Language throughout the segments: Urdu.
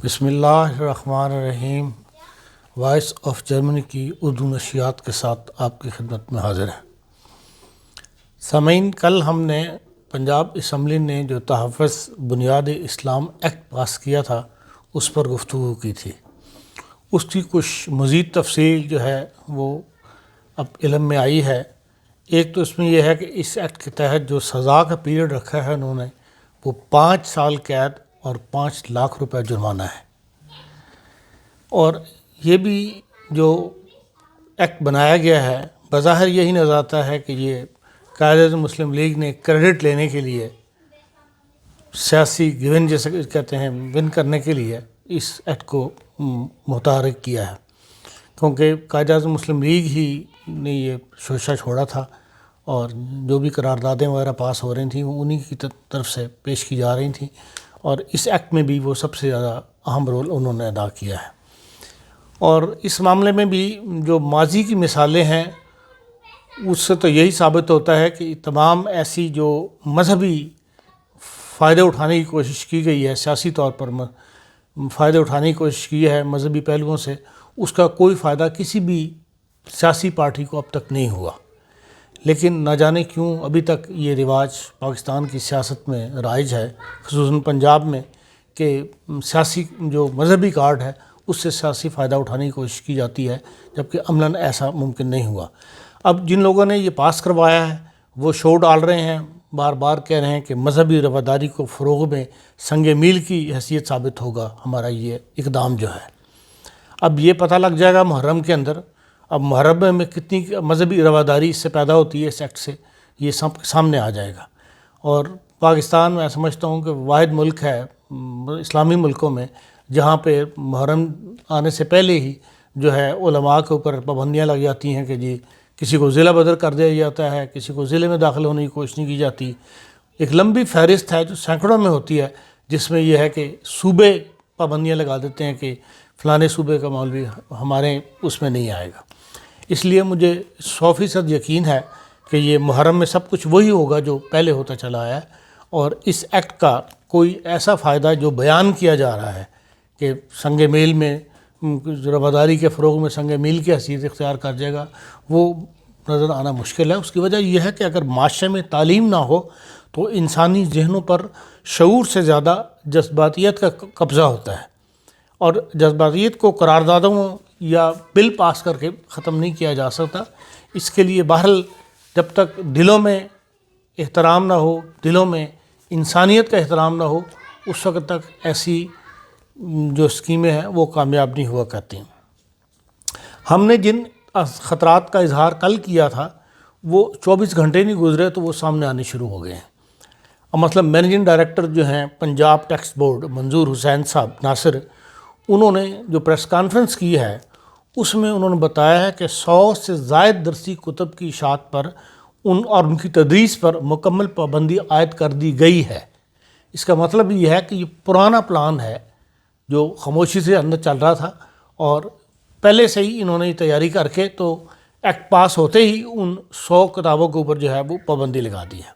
بسم اللہ الرحمن الرحیم۔ وائس آف جرمنی کی اردو نشریات کے ساتھ آپ کی خدمت میں حاضر ہیں۔ سامعین، کل ہم نے پنجاب اسمبلی نے جو تحفظ بنیاد اسلام ایکٹ پاس کیا تھا اس پر گفتگو کی تھی۔ اس کی کچھ مزید تفصیل جو ہے وہ اب علم میں آئی ہے۔ ایک تو اس میں یہ ہے کہ اس ایکٹ کے تحت جو سزا کا پیریڈ رکھا ہے انہوں نے، وہ 5 سال قید اور 5 لاکھ روپے جرمانہ ہے۔ اور یہ بھی جو ایکٹ بنایا گیا ہے بظاہر یہی نظر آتا ہے کہ یہ قائد مسلم لیگ نے کریڈٹ لینے کے لیے، سیاسی گیون جیسے کہتے ہیں، ون کرنے کے لیے اس ایکٹ کو متحرک کیا ہے، کیونکہ قائد اعظم مسلم لیگ ہی نے یہ شوشہ چھوڑا تھا اور جو بھی قراردادیں وغیرہ پاس ہو رہی تھیں وہ انہی کی طرف سے پیش کی جا رہی تھیں، اور اس ایکٹ میں بھی وہ سب سے زیادہ اہم رول انہوں نے ادا کیا ہے۔ اور اس معاملے میں بھی جو ماضی کی مثالیں ہیں اس سے تو یہی ثابت ہوتا ہے کہ تمام ایسی جو مذہبی فائدے اٹھانے کی کوشش کی گئی ہے، سیاسی طور پر فائدے اٹھانے کی کوشش کی ہے مذہبی پہلوؤں سے، اس کا کوئی فائدہ کسی بھی سیاسی پارٹی کو اب تک نہیں ہوا۔ لیکن نہ جانے کیوں ابھی تک یہ رواج پاکستان کی سیاست میں رائج ہے، خصوصاً پنجاب میں، کہ سیاسی جو مذہبی کارڈ ہے اس سے سیاسی فائدہ اٹھانے کی کوشش کی جاتی ہے، جبکہ عملاً ایسا ممکن نہیں ہوا۔ اب جن لوگوں نے یہ پاس کروایا ہے وہ شور ڈال رہے ہیں، بار بار کہہ رہے ہیں کہ مذہبی رواداری کو فروغ میں سنگ میل کی حیثیت ثابت ہوگا ہمارا یہ اقدام جو ہے۔ اب یہ پتہ لگ جائے گا محرم کے اندر، اب محرم میں کتنی مذہبی رواداری اس سے پیدا ہوتی ہے، اس ایکٹ سے، یہ سب سامنے آ جائے گا۔ اور پاکستان میں سمجھتا ہوں کہ واحد ملک ہے اسلامی ملکوں میں جہاں پہ محرم آنے سے پہلے ہی جو ہے علماء کے اوپر پابندیاں لگ جاتی ہیں کہ جی کسی کو ضلع بدر کر دیا جاتا ہے، کسی کو ضلع میں داخل ہونے کی کوشش نہیں کی جاتی۔ ایک لمبی فہرست ہے جو سینکڑوں میں ہوتی ہے، جس میں یہ ہے کہ صوبے پابندیاں لگا دیتے ہیں کہ فلانے صوبے کا مولوی ہمارے اس میں نہیں آئے گا۔ اس لیے مجھے 100% یقین ہے کہ یہ محرم میں سب کچھ وہی ہوگا جو پہلے ہوتا چلا آیا ہے، اور اس ایکٹ کا کوئی ایسا فائدہ جو بیان کیا جا رہا ہے کہ سنگ میل میں رواداری کے فروغ میں سنگ میل کی حیثیت اختیار کر جائے گا، وہ نظر آنا مشکل ہے۔ اس کی وجہ یہ ہے کہ اگر معاشرے میں تعلیم نہ ہو تو انسانی ذہنوں پر شعور سے زیادہ جذباتیت کا قبضہ ہوتا ہے، اور جذباتیت کو قراردادوں یا بل پاس کر کے ختم نہیں کیا جا سکتا۔ اس کے لیے بہرحال جب تک دلوں میں احترام نہ ہو، دلوں میں انسانیت کا احترام نہ ہو، اس وقت تک ایسی جو اسکیمیں ہیں وہ کامیاب نہیں ہوا کرتی ہیں۔ ہم نے جن خطرات کا اظہار کل کیا تھا وہ 24 گھنٹے نہیں گزرے تو وہ سامنے آنے شروع ہو گئے ہیں۔ اور مثلا مینیجنگ ڈائریکٹر جو ہیں پنجاب ٹیکس بورڈ منظور حسین صاحب ناصر، انہوں نے جو پریس کانفرنس کی ہے اس میں انہوں نے بتایا ہے کہ 100 سے زائد درسی کتب کی اشاعت پر اور ان کی تدریس پر مکمل پابندی عائد کر دی گئی ہے۔ اس کا مطلب یہ ہے کہ یہ پرانا پلان ہے جو خاموشی سے اندر چل رہا تھا، اور پہلے سے ہی انہوں نے یہ تیاری کر کے تو ایکٹ پاس ہوتے ہی ان 100 کتابوں کے اوپر جو ہے وہ پابندی لگا دی ہے۔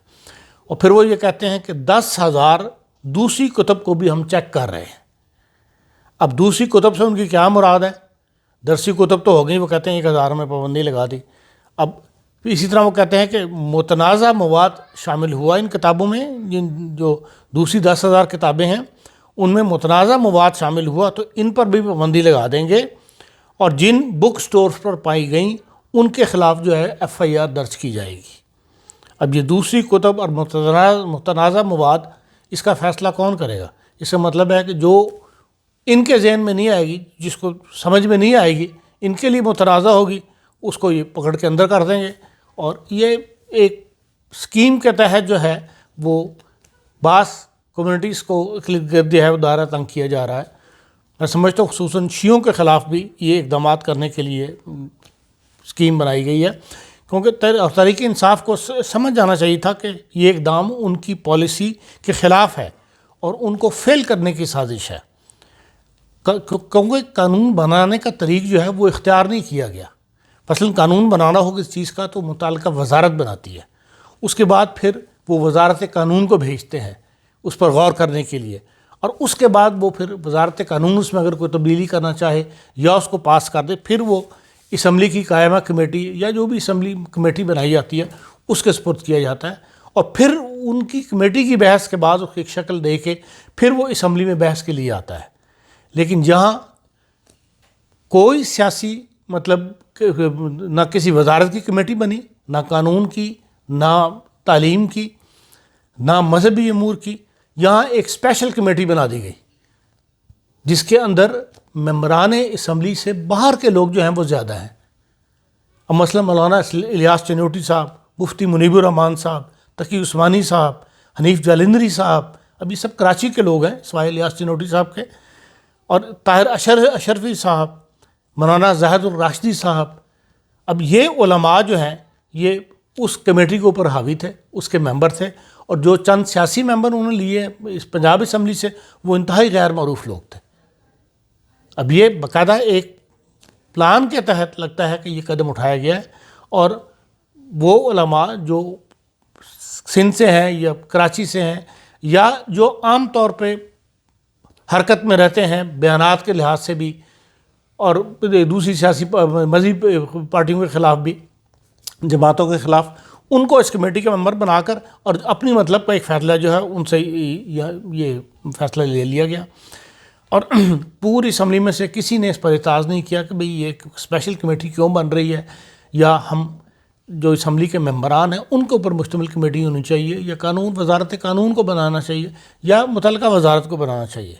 اور پھر وہ یہ کہتے ہیں کہ 10,000 دوسری کتب کو بھی ہم چیک کر رہے ہیں۔ اب دوسری کتب سے ان کی کیا مراد ہے؟ درسی کتب تو ہو گئی، وہ کہتے ہیں 1,000 میں پابندی لگا دی۔ اب اسی طرح وہ کہتے ہیں کہ متنازع مواد شامل ہوا ان کتابوں میں، جو دوسری 10,000 کتابیں ہیں ان میں متنازع مواد شامل ہوا تو ان پر بھی پابندی لگا دیں گے، اور جن بک سٹورز پر پائی گئیں ان کے خلاف جو ہے FIR درج کی جائے گی۔ اب یہ دوسری کتب اور متنازع مواد، اس کا فیصلہ کون کرے گا؟ اس کا مطلب ہے کہ جو ان کے ذہن میں نہیں آئے گی، جس کو سمجھ میں نہیں آئے گی، ان کے لیے متنازع ہوگی، اس کو یہ پکڑ کے اندر کر دیں گے۔ اور یہ ایک اسکیم کے تحت جو ہے وہ بعض کمیونٹیز کو گرد ہے وہ دائرہ تنگ کیا جا رہا ہے۔ میں سمجھتا ہوں خصوصاً شیعوں کے خلاف بھی یہ اقدامات کرنے کے لیے اسکیم بنائی گئی ہے، کیونکہ تحریک انصاف کو سمجھ جانا چاہیے تھا کہ یہ اقدام ان کی پالیسی کے خلاف ہے اور ان کو فیل کرنے کی سازش ہے، کیونکہ قانون بنانے کا طریق جو ہے وہ اختیار نہیں کیا گیا۔ مثلاً قانون بنانا ہو کسی چیز کا تو متعلقہ وزارت بناتی ہے، اس کے بعد پھر وہ وزارت قانون کو بھیجتے ہیں اس پر غور کرنے کے لیے، اور اس کے بعد وہ پھر وزارت قانون اس میں اگر کوئی تبدیلی کرنا چاہے یا اس کو پاس کر دے، پھر وہ اسمبلی کی قائمہ کمیٹی یا جو بھی اسمبلی کمیٹی بنائی جاتی ہے اس کے سپرد کیا جاتا ہے، اور پھر ان کی کمیٹی کی بحث کے بعد اس کی ایک شکل دے کے پھر وہ اسمبلی میں بحث کے لیے آتا ہے۔ لیکن جہاں کوئی سیاسی مطلب نہ کسی وزارت کی کمیٹی بنی، نہ قانون کی، نہ تعلیم کی، نہ مذہبی امور کی، یہاں ایک اسپیشل کمیٹی بنا دی گئی جس کے اندر ممبران اسمبلی سے باہر کے لوگ جو ہیں وہ زیادہ ہیں۔ اب مثلا مولانا الیاس چنوٹی صاحب، مفتی منیب الرحمان صاحب، تقی عثمانی صاحب، حنیف جالندری صاحب، اب یہ سب کراچی کے لوگ ہیں سوائے الیاس چنوٹی صاحب کے، اور طاہر اشرفی صاحب، مولانا زاہد الراشدی صاحب۔ اب یہ علماء جو ہیں یہ اس کمیٹی کے اوپر حاوی تھے، اس کے ممبر تھے، اور جو چند سیاسی ممبر انہوں نے لیے اس پنجاب اسمبلی سے وہ انتہائی غیر معروف لوگ تھے۔ اب یہ باقاعدہ ایک پلان کے تحت لگتا ہے کہ یہ قدم اٹھایا گیا ہے، اور وہ علماء جو سندھ سے ہیں یا کراچی سے ہیں یا جو عام طور پہ حرکت میں رہتے ہیں بیانات کے لحاظ سے بھی اور دوسری سیاسی مذہبی پارٹیوں کے خلاف بھی، جماعتوں کے خلاف، ان کو اس کمیٹی کے ممبر بنا کر اور اپنی مطلب کا ایک فیصلہ جو ہے ان سے یہ فیصلہ لے لیا گیا، اور پوری اسمبلی میں سے کسی نے اس پر اعتراض نہیں کیا کہ بھئی یہ ایک اسپیشل کمیٹی کیوں بن رہی ہے، یا ہم جو اسمبلی کے ممبران ہیں ان کے اوپر مشتمل کمیٹی ہونی چاہیے، یا وزارت قانون کو بنانا چاہیے، یا متعلقہ وزارت کو بنانا چاہیے۔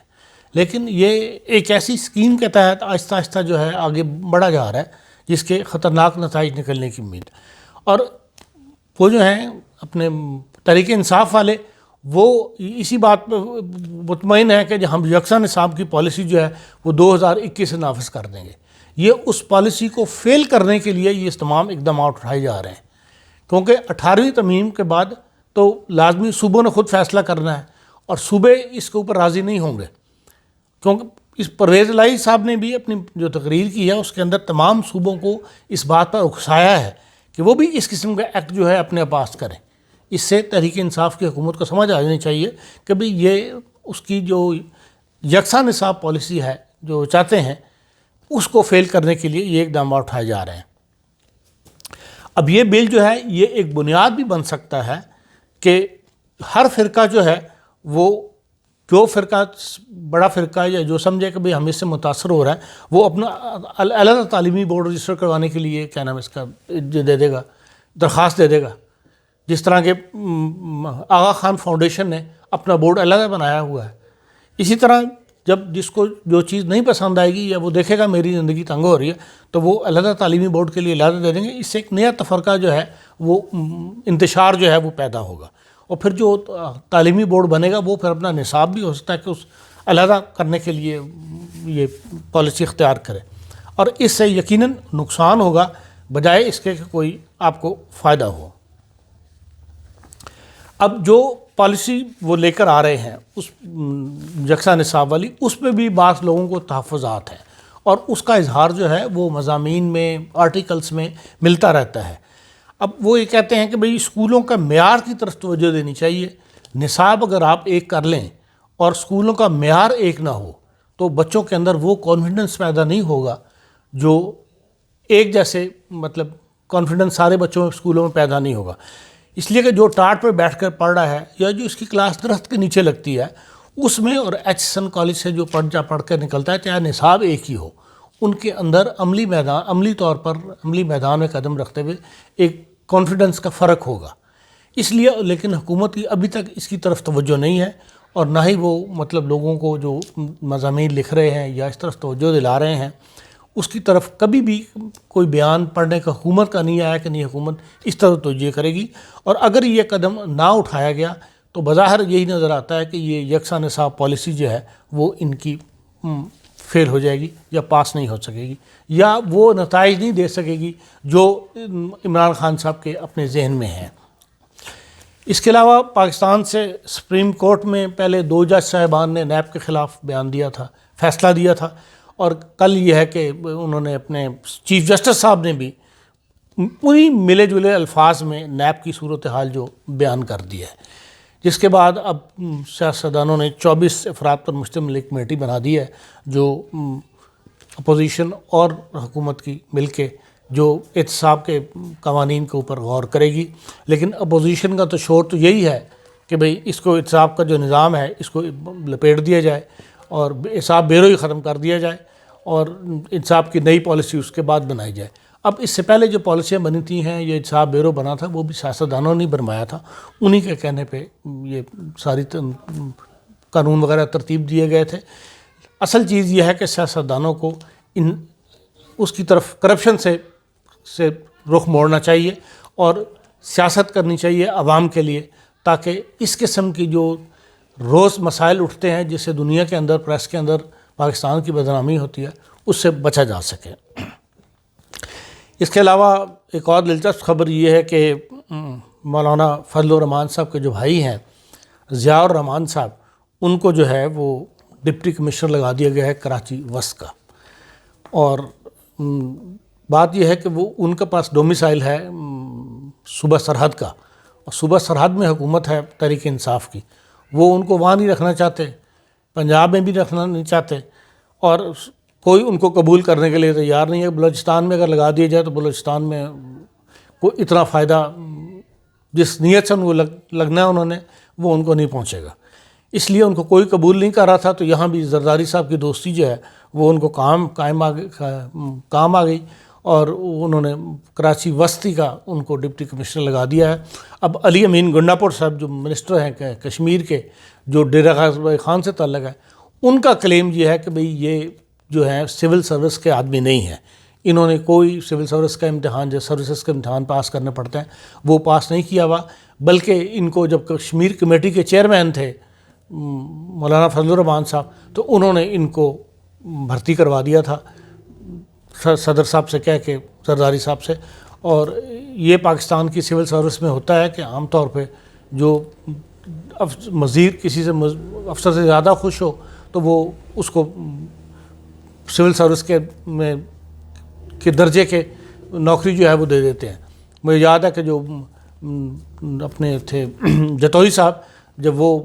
لیکن یہ ایک ایسی اسکیم کے تحت آہستہ آہستہ جو ہے آگے بڑھا جا رہا ہے جس کے خطرناک نتائج نکلنے کی امید۔ اور وہ جو ہیں اپنے تحریک انصاف والے وہ اسی بات پہ مطمئن ہے کہ ہم یکساں نصاب کی پالیسی جو ہے وہ 2021 سے نافذ کر دیں گے۔ یہ اس پالیسی کو فیل کرنے کے لیے یہ تمام اقدامات اٹھائے جا رہے ہیں، کیونکہ 18ویں ترمیم کے بعد تو لازمی صوبوں نے خود فیصلہ کرنا ہے، اور صوبے اس کے اوپر راضی نہیں ہوں گے، کیونکہ اس پرویز الہی صاحب نے بھی اپنی جو تقریر کی ہے اس کے اندر تمام صوبوں کو اس بات پر اکسایا ہے کہ وہ بھی اس قسم کا ایکٹ جو ہے اپنے پاس کریں۔ اس سے تحریک انصاف کی حکومت کو سمجھ آ جانی چاہیے کہ بھئی یہ اس کی جو یکساں نصاب پالیسی ہے جو چاہتے ہیں اس کو فیل کرنے کے لیے یہ اقدامات اٹھائے جا رہے ہیں۔ اب یہ بل جو ہے یہ ایک بنیاد بھی بن سکتا ہے کہ ہر فرقہ جو ہے وہ جو فرقہ بڑا فرقہ یا جو سمجھے کہ بھئی ہم اس سے متاثر ہو رہا ہے وہ اپنا علیحدہ تعلیمی بورڈ رجسٹر کروانے کے لیے کیا نام اس کا دے دے گا، درخواست دے دے گا، جس طرح کہ آغا خان فاؤنڈیشن نے اپنا بورڈ علیحدہ بنایا ہوا ہے۔ اسی طرح جب جس کو جو چیز نہیں پسند آئے گی یا وہ دیکھے گا میری زندگی تنگ ہو رہی ہے تو وہ علیحدہ تعلیمی بورڈ کے لیے علیحدہ دے دیں گے۔ اس سے ایک نیا تفرقہ جو ہے وہ انتشار جو ہے وہ پیدا ہوگا، اور پھر جو تعلیمی بورڈ بنے گا وہ پھر اپنا نصاب بھی ہو سکتا ہے کہ اس علیحدہ کرنے کے لیے یہ پالیسی اختیار کرے، اور اس سے یقیناً نقصان ہوگا بجائے اس کے کہ کوئی آپ کو فائدہ ہو۔ اب جو پالیسی وہ لے کر آ رہے ہیں اس یکساں نصاب والی، اس پہ بھی بعض لوگوں کو تحفظات ہیں، اور اس کا اظہار جو ہے وہ مضامین میں آرٹیکلس میں ملتا رہتا ہے۔ اب وہ یہ کہتے ہیں کہ بھئی اسکولوں کا معیار کی طرف توجہ دینی چاہیے۔ نصاب اگر آپ ایک کر لیں اور اسکولوں کا معیار ایک نہ ہو تو بچوں کے اندر وہ کانفیڈنس پیدا نہیں ہوگا جو ایک جیسے مطلب کانفیڈنس سارے بچوں میں اسکولوں میں پیدا نہیں ہوگا۔ اس لیے کہ جو ٹاٹ پہ بیٹھ کر پڑھ رہا ہے یا جو اس کی کلاس درخت کے نیچے لگتی ہے اس میں، اور ایچ کالج سے جو پڑھ کر نکلتا ہے، چاہے نصاب ایک ہی ہو، ان کے اندر عملی طور پر عملی میدان میں قدم رکھتے ہوئے ایک کانفیڈنس کا فرق ہوگا۔ اس لیے لیکن حکومت کی ابھی تک اس کی طرف توجہ نہیں ہے، اور نہ ہی وہ مطلب لوگوں کو جو مضامین لکھ رہے ہیں یا اس طرف توجہ دلا رہے ہیں اس کی طرف کبھی بھی کوئی بیان پڑھنے کا حکومت کا نہیں آیا کہ نہیں حکومت اس طرح توجہ کرے گی۔ اور اگر یہ قدم نہ اٹھایا گیا تو بظاہر یہی نظر آتا ہے کہ یہ یکساں نصاب پالیسی جو ہے وہ ان کی فیل ہو جائے گی یا پاس نہیں ہو سکے گی، یا وہ نتائج نہیں دے سکے گی جو عمران خان صاحب کے اپنے ذہن میں ہیں۔ اس کے علاوہ پاکستان سے سپریم کورٹ میں پہلے 2 جج صاحبان نے نیب کے خلاف بیان دیا تھا، فیصلہ دیا تھا، اور کل یہ ہے کہ انہوں نے اپنے چیف جسٹس صاحب نے بھی پوری ملے جلے الفاظ میں نیب کی صورتحال جو بیان کر دی ہے، جس کے بعد اب سیاستدانوں نے 24 افراد پر مشتمل ایک کمیٹی بنا دی ہے جو اپوزیشن اور حکومت کی مل کے جو احتساب کے قوانین کے اوپر غور کرے گی. لیکن اپوزیشن کا تو شور تو یہی ہے کہ بھئی اس کو احتساب کا جو نظام ہے اس کو لپیٹ دیا جائے اور احتساب بیرو ہی ختم کر دیا جائے اور احتساب کی نئی پالیسی اس کے بعد بنائی جائے. اب اس سے پہلے جو پالیسیاں بنی تھی ہیں، یہ احتساب بیرو بنا تھا، وہ بھی سیاستدانوں نے بنوایا تھا. انہی کے کہنے پہ یہ ساری قانون وغیرہ ترتیب دیے گئے تھے. اصل چیز یہ ہے کہ سیاستدانوں کو اس کی طرف کرپشن سے رخ موڑنا چاہیے اور سیاست کرنی چاہیے عوام کے لیے، تاکہ اس قسم کی جو روز مسائل اٹھتے ہیں جس سے دنیا کے اندر، پریس کے اندر پاکستان کی بدنامی ہوتی ہے، اس سے بچا جا سکے. اس کے علاوہ ایک اور دلچسپ خبر یہ ہے کہ مولانا فضل الرحمان صاحب کے جو بھائی ہیں ضیاء الرحمان صاحب، ان کو جو ہے وہ ڈپٹی کمشنر لگا دیا گیا ہے کراچی وسط کا. اور بات یہ ہے کہ وہ ان کے پاس ڈومیسائل ہے صوبہ سرحد کا، اور صوبہ سرحد میں حکومت ہے تحریک انصاف کی. وہ ان کو وہاں نہیں رکھنا چاہتے، پنجاب میں بھی رکھنا نہیں چاہتے، اور کوئی ان کو قبول کرنے کے لیے تیار نہیں ہے. بلوچستان میں اگر لگا دیا جائے تو بلوچستان میں کوئی اتنا فائدہ جس نیت سے ان کو لگنا ہے انہوں نے، وہ ان کو نہیں پہنچے گا. اس لیے ان کو کوئی قبول نہیں کر رہا تھا. تو یہاں بھی زرداری صاحب کی دوستی جو ہے وہ ان کو کام آ گئی، اور انہوں نے کراچی وسطی کا ان کو ڈپٹی کمشنر لگا دیا ہے. اب علی امین گنڈا پور صاحب جو منسٹر ہیں کشمیر کے، جو ڈیرہ غازی خان سے تعلق ہے، ان کا کلیم یہ ہے کہ بھئی یہ جو ہے سول سروس کے آدمی نہیں ہیں. انہوں نے کوئی سول سروس کا امتحان، جو سروسز کے امتحان پاس کرنے پڑتے ہیں، وہ پاس نہیں کیا ہوا. بلکہ ان کو جب کشمیر کمیٹی کے چیئرمین تھے مولانا فضل الرحمان صاحب، تو انہوں نے ان کو بھرتی کروا دیا تھا صدر صاحب سے کہہ کے، زرداری صاحب سے. اور یہ پاکستان کی سول سروس میں ہوتا ہے کہ عام طور پہ جو مزید کسی سے افسر سے زیادہ خوش ہو تو وہ اس کو سول سروس کے درجے کے نوکری جو ہے وہ دے دیتے ہیں. مجھے یاد ہے کہ جو اپنے تھے جتوئی صاحب، جب وہ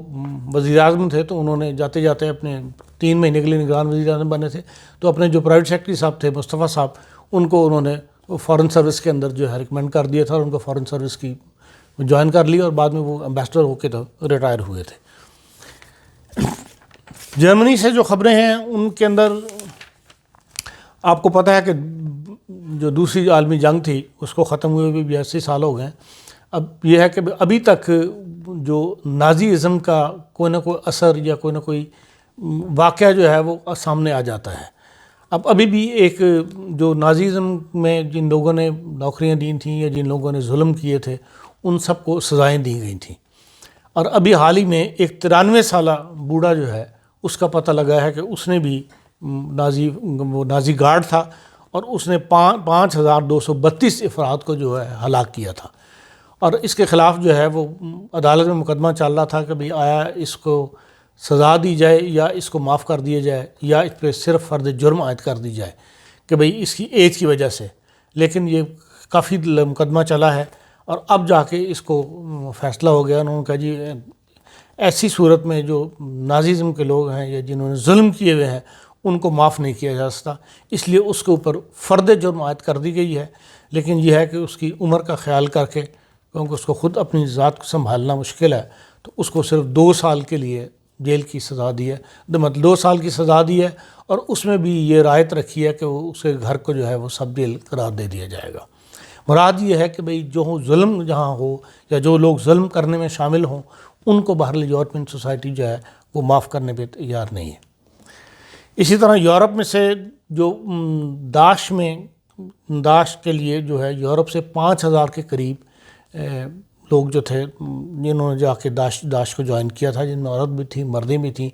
وزیر اعظم تھے تو انہوں نے جاتے جاتے اپنے 3 مہینے کے لیے نگران وزیر اعظم بنے تھے، تو اپنے جو پرائیویٹ سیکرٹری صاحب تھے مصطفیٰ صاحب، ان کو انہوں نے فارن سروس کے اندر جو ہے ریکمینڈ کر دیا تھا، اور ان کو فارن سروس کی جوائن کر لی، اور بعد میں وہ امبیسڈر ہو کے تو ریٹائر ہوئے تھے. جرمنی سے جو خبریں ہیں ان کے اندر آپ کو پتہ ہے کہ جو دوسری عالمی جنگ تھی اس کو ختم ہوئے بھی 82 سال ہو گئے ہیں. اب یہ ہے کہ ابھی تک جو نازی ازم کا کوئی نہ کوئی اثر یا کوئی نہ کوئی واقعہ جو ہے وہ سامنے آ جاتا ہے. اب ابھی بھی ایک جو نازی ازم میں جن لوگوں نے نوکریاں دی تھیں یا جن لوگوں نے ظلم کیے تھے ان سب کو سزائیں دی گئی تھیں. اور ابھی حال ہی میں ایک 93 سالہ بوڑھا جو ہے اس کا پتہ لگا ہے کہ اس نے بھی نازی گارڈ تھا، اور اس نے 5232 افراد کو جو ہے ہلاک کیا تھا. اور اس کے خلاف جو ہے وہ عدالت میں مقدمہ چل رہا تھا کہ بھئی آیا اس کو سزا دی جائے یا اس کو معاف کر دیا جائے یا اس پہ صرف فرد جرم عائد کر دی جائے کہ بھئی اس کی ایج کی وجہ سے. لیکن یہ کافی مقدمہ چلا ہے اور اب جا کے اس کو فیصلہ ہو گیا. انہوں نے کہا جی ایسی صورت میں جو نازیزم کے لوگ ہیں یا جنہوں نے ظلم کیے ہوئے ہیں ان کو معاف نہیں کیا جا سکتا، اس لیے اس کے اوپر فرد جرم عائد کر دی گئی ہے. لیکن یہ ہے کہ اس کی عمر کا خیال کر کے، کیونکہ اس کو خود اپنی ذات کو سنبھالنا مشکل ہے، تو اس کو صرف 2 سال کے لیے جیل کی سزا دی ہے، مطلب 2 سال کی سزا دی ہے. اور اس میں بھی یہ رعایت رکھی ہے کہ وہ اس کے گھر کو جو ہے وہ سب جیل قرار دے دیا جائے گا. مراد یہ ہے کہ بھئی جو ظلم جہاں ہو یا جو لوگ ظلم کرنے میں شامل ہوں ان کو بہرحال یورپین سوسائٹی جو ہے وہ معاف کرنے پہ تیار نہیں ہے. اسی طرح یورپ میں سے جو داعش کے لیے جو ہے یورپ سے 5000 کے قریب لوگ جو تھے جنہوں نے جا کے داعش کو جوائن کیا تھا، جن میں عورت بھی تھی، مردیں بھی تھیں.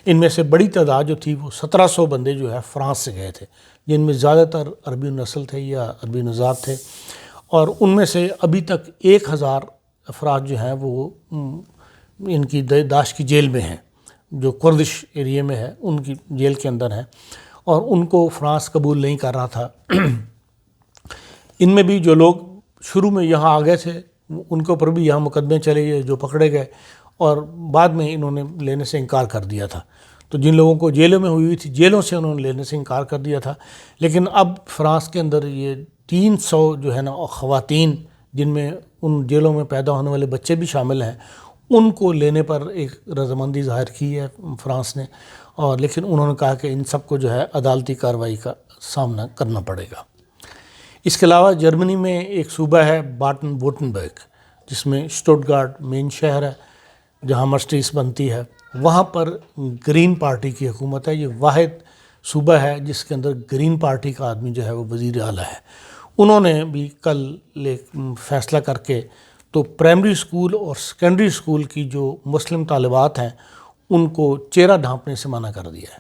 ان میں سے بڑی تعداد جو تھی وہ 1700 بندے جو ہے فرانس سے گئے تھے، جن میں زیادہ تر عربی نسل تھے یا عربی نژاد تھے. اور ان میں سے ابھی تک 1000 افراد جو ہیں وہ ان کی داعش کی جیل میں ہیں، جو کردش ایریے میں ہے ان کی جیل کے اندر ہیں، اور ان کو فرانس قبول نہیں کر رہا تھا. ان میں بھی جو لوگ شروع میں یہاں آ گئے تھے ان کے اوپر بھی یہاں مقدمے چلے گئے، جو پکڑے گئے. اور بعد میں انہوں نے لینے سے انکار کر دیا تھا. تو جن لوگوں کو جیلوں میں ہوئی تھی جیلوں سے انہوں نے لینے سے انکار کر دیا تھا. لیکن اب فرانس کے اندر یہ 300 جو ہے نا خواتین، جن میں ان جیلوں میں پیدا ہونے والے بچے بھی شامل ہیں، ان کو لینے پر ایک رضامندی ظاہر کی ہے فرانس نے. اور لیکن انہوں نے کہا کہ ان سب کو جو ہے عدالتی کارروائی کا سامنا کرنا پڑے گا. اس کے علاوہ جرمنی میں ایک صوبہ ہے باٹن وورٹنبرگ، جس میں شٹوٹگارٹ مین شہر ہے جہاں مرسڈیز بنتی ہے. وہاں پر گرین پارٹی کی حکومت ہے. یہ واحد صوبہ ہے جس کے اندر گرین پارٹی کا آدمی جو ہے وہ وزیر اعلیٰ ہے. انہوں نے بھی کل فیصلہ کر کے تو پرائمری اسکول اور سیکنڈری اسکول کی جو مسلم طالبات ہیں ان کو چہرہ ڈھانپنے سے منع کر دیا ہے.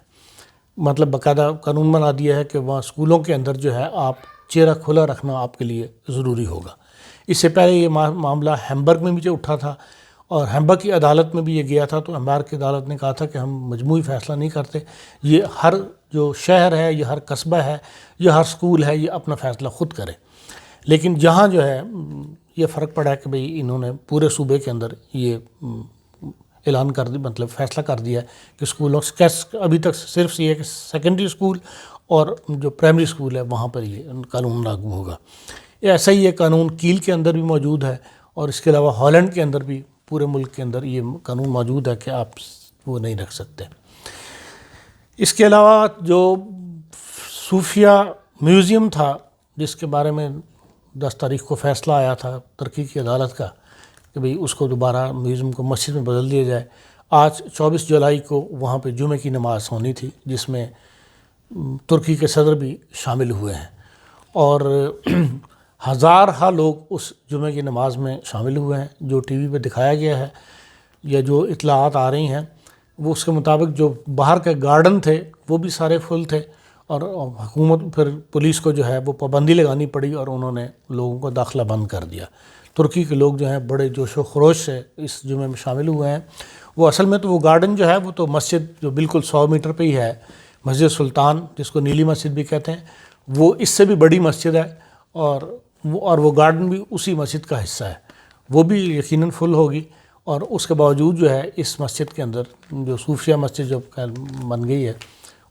مطلب باقاعدہ قانون بنا دیا ہے کہ وہاں اسکولوں کے اندر جو ہے آپ چہرہ کھلا رکھنا آپ کے لیے ضروری ہوگا. اس سے پہلے یہ معاملہ ہیمبرگ میں بھی جو اٹھا تھا اور ہیمبرگ کی عدالت میں بھی یہ گیا تھا، تو ہیمبرگ کی عدالت نے کہا تھا کہ ہم مجموعی فیصلہ نہیں کرتے، یہ ہر جو شہر ہے، یہ ہر قصبہ ہے، یہ ہر اسکول ہے، یہ اپنا فیصلہ خود کرے. لیکن جہاں جو ہے یہ فرق پڑا ہے کہ بھئی انہوں نے پورے صوبے کے اندر یہ اعلان کر دی، مطلب فیصلہ کر دیا کہ اسکولوں ابھی تک صرف یہ ہے کہ سیکنڈری اسکول اور جو پرائمری اسکول ہے وہاں پر یہ قانون لاگو ہوگا. ایسا ہی یہ قانون کیل کے اندر بھی موجود ہے، اور اس کے علاوہ ہالینڈ کے اندر بھی پورے ملک کے اندر یہ قانون موجود ہے کہ آپ وہ نہیں رکھ سکتے. اس کے علاوہ جو صوفیہ میوزیم تھا جس کے بارے میں 10 تاریخ کو فیصلہ آیا تھا ترکی کی عدالت کا کہ بھئی اس کو دوبارہ میوزیم کو مسجد میں بدل دیا جائے، آج 24 جولائی کو وہاں پہ جمعے کی نماز ہونی تھی جس میں ترکی کے صدر بھی شامل ہوئے ہیں، اور ہزارہا لوگ اس جمعے کی نماز میں شامل ہوئے ہیں. جو ٹی وی پہ دکھایا گیا ہے یا جو اطلاعات آ رہی ہیں وہ اس کے مطابق جو باہر کے گارڈن تھے وہ بھی سارے فل تھے، اور حکومت پھر پولیس کو جو ہے وہ پابندی لگانی پڑی اور انہوں نے لوگوں کو داخلہ بند کر دیا. ترکی کے لوگ جو ہیں بڑے جوش و خروش سے اس جمعے میں شامل ہوئے ہیں. وہ اصل میں تو وہ گارڈن جو ہے وہ تو مسجد جو بالکل 100 میٹر پہ ہی ہے، مسجد سلطان جس کو نیلی مسجد بھی کہتے ہیں، وہ اس سے بھی بڑی مسجد ہے، اور وہ گارڈن بھی اسی مسجد کا حصہ ہے، وہ بھی یقیناً فل ہوگی. اور اس کے باوجود جو ہے اس مسجد کے اندر جو صوفیہ مسجد جو بن گئی ہے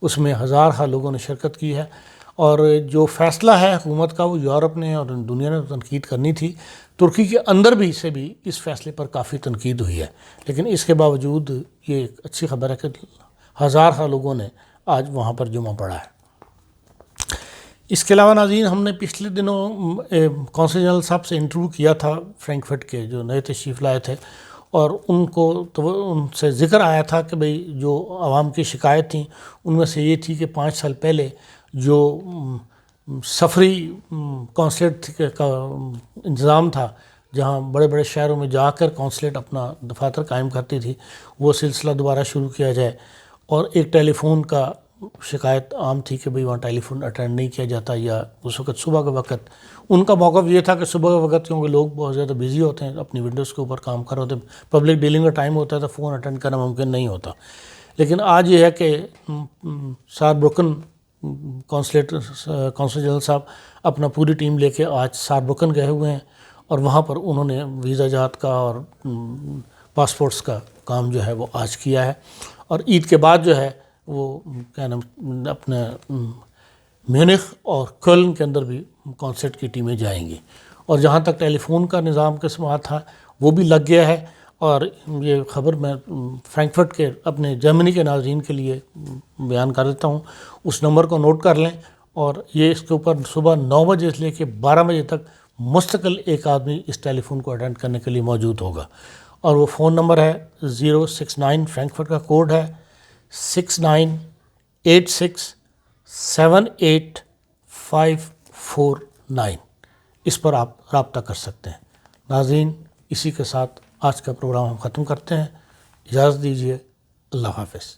اس میں ہزارہا لوگوں نے شرکت کی ہے. اور جو فیصلہ ہے حکومت کا وہ یورپ نے اور دنیا نے تنقید کرنی تھی، ترکی کے اندر بھی سے بھی اس فیصلے پر کافی تنقید ہوئی ہے، لیکن اس کے باوجود یہ ایک اچھی خبر ہے کہ ہزارہا لوگوں نے آج وہاں پر جمعہ پڑھا ہے. اس کے علاوہ ناظرین، ہم نے پچھلے دنوں قونصل جنرل صاحب سے انٹرویو کیا تھا فرینکفرٹ کے جو نئے تشریف لائے تھے، اور ان سے ذکر آیا تھا کہ بھئی جو عوام کی شکایت تھیں ان میں سے یہ تھی کہ 5 سال پہلے جو سفری قونصلیٹ کا انتظام تھا جہاں بڑے بڑے شہروں میں جا کر قونصلیٹ اپنا دفاتر قائم کرتی تھی، وہ سلسلہ دوبارہ شروع کیا جائے. اور ایک ٹیلی فون کا شکایت عام تھی کہ بھئی وہاں ٹیلی فون اٹینڈ نہیں کیا جاتا، یا اس وقت صبح کے وقت ان کا موقف یہ تھا کہ صبح کے وقت کیونکہ لوگ بہت زیادہ بیزی ہوتے ہیں، اپنی ونڈوز کے اوپر کام کر رہے ہوتے ہیں، پبلک ڈیلنگ کا ٹائم ہوتا ہے تو فون اٹینڈ کرنا ممکن نہیں ہوتا. لیکن آج یہ ہے کہ ساربروکن قونصل جنرل صاحب اپنا پوری ٹیم لے کے آج ساربروکن گئے ہوئے ہیں، اور وہاں پر انہوں نے ویزا جات کا اور پاسپورٹس کا کام جو ہے وہ آج کیا ہے. اور عید کے بعد جو ہے وہ کیا نام اپنے میونخ اور کولن کے اندر بھی قونصلیٹ کی ٹیمیں جائیں گی. اور جہاں تک ٹیلی فون کا نظام کے سماعت تھا وہ بھی لگ گیا ہے. اور یہ خبر میں فرینکفرٹ کے اپنے جرمنی کے ناظرین کے لیے بیان کر دیتا ہوں، اس نمبر کو نوٹ کر لیں، اور یہ اس کے اوپر صبح 9 بجے سے لے کے 12 بجے تک مستقل ایک آدمی اس ٹیلی فون کو اٹینڈ کرنے کے لیے موجود ہوگا. اور وہ فون نمبر ہے 069، فرینکفرٹ کا کوڈ ہے 6986785549. اس پر آپ رابطہ کر سکتے ہیں. ناظرین، اسی کے ساتھ آج کا پروگرام ہم ختم کرتے ہیں. اجازت دیجیے. اللہ حافظ.